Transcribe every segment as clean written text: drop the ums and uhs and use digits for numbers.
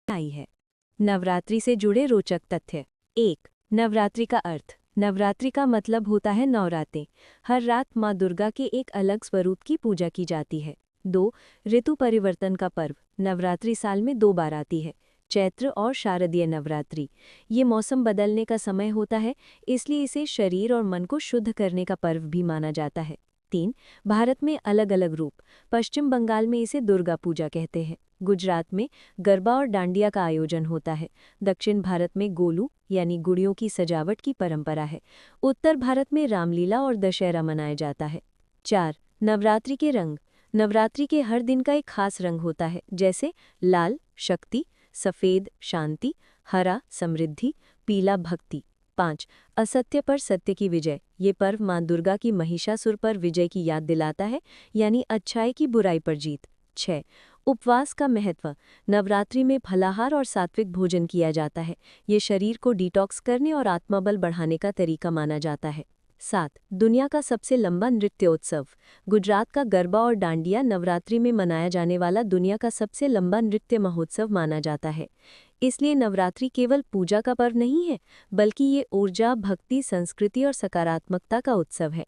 आई है। नवरात्रि से जुड़े रोचक तथ्य। 1. नवरात्रि का अर्थ। नवरात्रि का मतलब होता है 9 रातें। हर रात माँ दुर्गा के एक अलग स्वरूप की पूजा की जाती है। 2. ऋतु परिवर्तन का पर्व। नवरात्रि साल में 2 बार आती है, चैत्र और शारदीय नवरात्रि। ये मौसम बदलने का समय होता है, इसलिए इसे शरीर और मन को शुद्ध करने का पर्व भी माना जाता है। 3. भारत में अलग अलग रूप। पश्चिम बंगाल में इसे दुर्गा पूजा कहते हैं। गुजरात में गरबा और डांडिया का आयोजन होता है। दक्षिण भारत में गोलू यानी गुड़ियों की सजावट की परंपरा है। उत्तर भारत में रामलीला और दशहरा मनाया जाता है। 4. नवरात्रि के रंग। नवरात्रि के हर दिन का एक खास रंग होता है, जैसे लाल शक्ति, सफ़ेद शांति, हरा समृद्धि, पीला भक्ति। 5. असत्य पर सत्य की विजय। ये पर्व माँ दुर्गा की महिषासुर पर विजय की याद दिलाता है, यानी अच्छाई की बुराई पर जीत। 6. उपवास का महत्व। नवरात्रि में फलाहार और सात्विक भोजन किया जाता है। ये शरीर को डिटॉक्स करने और आत्मबल बढ़ाने का तरीका माना जाता है। 7. दुनिया का सबसे लंबा नृत्योत्सव। गुजरात का गरबा और डांडिया नवरात्रि में मनाया जाने वाला दुनिया का सबसे लंबा नृत्य महोत्सव माना जाता है। इसलिए नवरात्रि केवल पूजा का पर्व नहीं है, बल्कि ये ऊर्जा, भक्ति, संस्कृति और सकारात्मकता का उत्सव है।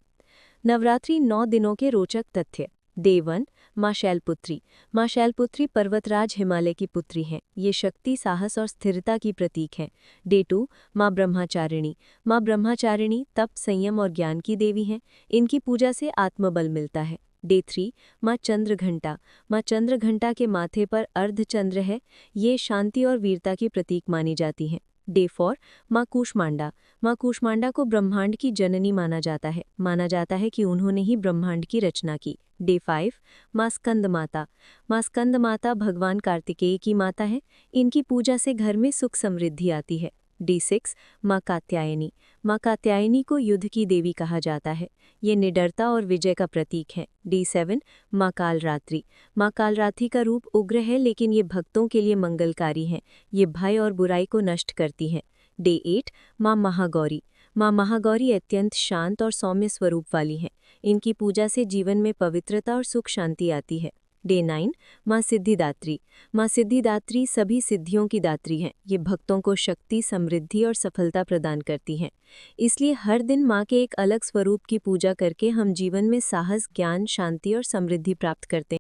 नवरात्रि 9 दिनों के रोचक तथ्य। डे 1. माँ शैलपुत्री। माँ शैलपुत्री पर्वतराज हिमालय की पुत्री हैं। ये शक्ति, साहस और स्थिरता की प्रतीक हैं। डे 2. माँ ब्रह्मचारिणी। माँ ब्रह्मचारिणी तप, संयम और ज्ञान की देवी हैं। इनकी पूजा से आत्मबल मिलता है। डे 3. माँ चंद्रघंटा। माँ चंद्रघंटा के माथे पर अर्धचंद्र है। ये शांति और वीरता की प्रतीक मानी जाती हैं। डे 4. माँ कूष्मांडा। माँ कूष्मांडा को ब्रह्मांड की जननी माना जाता है। माना जाता है कि उन्होंने ही ब्रह्मांड की रचना की। डे 5. माँ स्कंद माता। माँ स्कंद माता भगवान कार्तिकेय की माता है। इनकी पूजा से घर में सुख समृद्धि आती है। डे 6. माँ कात्यायनी। माँ कात्यायनी को युद्ध की देवी कहा जाता है। ये निडरता और विजय का प्रतीक है। डे 7. माँ कालरात्रि। माँ कालरात्रि का रूप उग्र है, लेकिन ये भक्तों के लिए मंगलकारी हैं। ये भय और बुराई को नष्ट करती हैं। डे 8. माँ महागौरी। माँ महागौरी अत्यंत शांत और सौम्य स्वरूप वाली हैं। इनकी पूजा से जीवन में पवित्रता और सुख शांति आती है। डे 9. माँ सिद्धिदात्री। माँ सिद्धिदात्री सभी सिद्धियों की दात्री हैं। ये भक्तों को शक्ति, समृद्धि और सफलता प्रदान करती हैं। इसलिए हर दिन माँ के एक अलग स्वरूप की पूजा करके हम जीवन में साहस, ज्ञान, शांति और समृद्धि प्राप्त करते हैं।